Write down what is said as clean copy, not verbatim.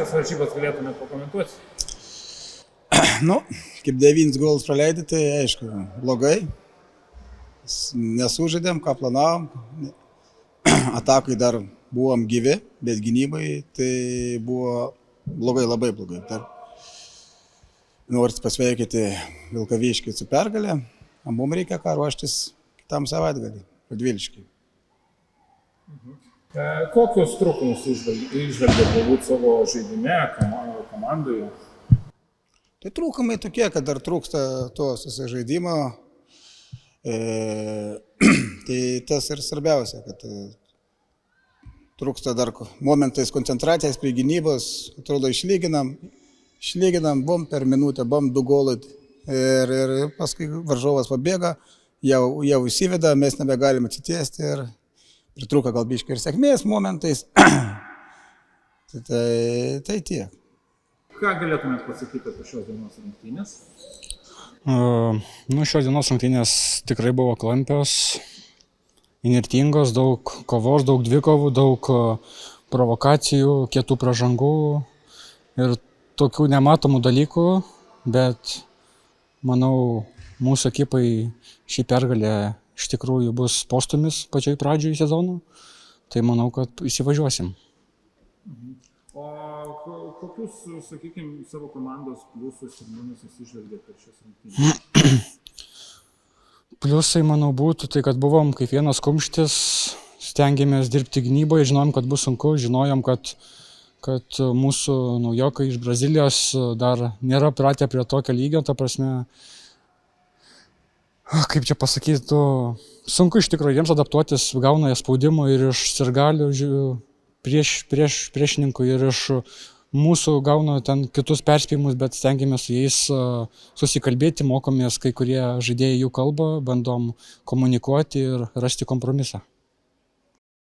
šias varžybas galėtumėte pakomentuoti? Nu, kaip 9 golus praleidai, tai aišku, blogai. Nesužaidėm, ką planavom. Atakai dar buvom gyvi, bet gynybai tai buvo blogai, labai blogai. Dar norit pasveikinti Vilkaviškį su pergalė, o mums reikia ką ruoštis kitam savaitgalį, Radviliškiui. Kokius trūkumus išvelgėte galbūt savo žaidime, komandoje? Tai trūkumai tokie, kad dar trūksta to susižaidimo. Tai tas ir svarbiausia, kad trūksta dar momentais koncentracijos prie gynybos, atrodo išlyginam, bom per minutę, bom 2 golai ir paskui varžovas pabėga, jau įsiveda, mes nebegalim atsitiesti ir pritrūka gal biškai ir sėkmės momentais. Tai tiek. Ką galėtumėte pasakyti apie šios dienos rungtynės? Šios dienos rungtynės tikrai buvo klampios, įnirtingos, daug kovos, daug dvikovų, daug provokacijų, kietų pražangų ir tokių nematomų dalykų, bet manau, mūsų ekipai šį pergalę iš tikrųjų bus postūmis pačioj pradžioj sezono, tai manau, kad įsivažiuosim. O kokius, sakykime, savo komandos pliusus ir minusus išvelgėte per šias rungtynes? Pliusai, manau, būtų tai, kad buvom kaip vienas kumštis, stengiamės dirbti gynyboje, žinojom, kad bus sunku, žinojom, kad mūsų naujokai iš Brazilijos dar nėra pratę prie tokio lygio, ta prasme, kaip čia pasakyti, sunku iš tikrųjų jiems adaptuotis, gauna jie spaudimo ir iš sirgalių priešininkų ir iš mūsų gauna ten kitus perspėjimus, bet stengiamės su jais susikalbėti, mokomės kai kurie žaidėjai jų kalbą, bandom komunikuoti ir rasti kompromisą.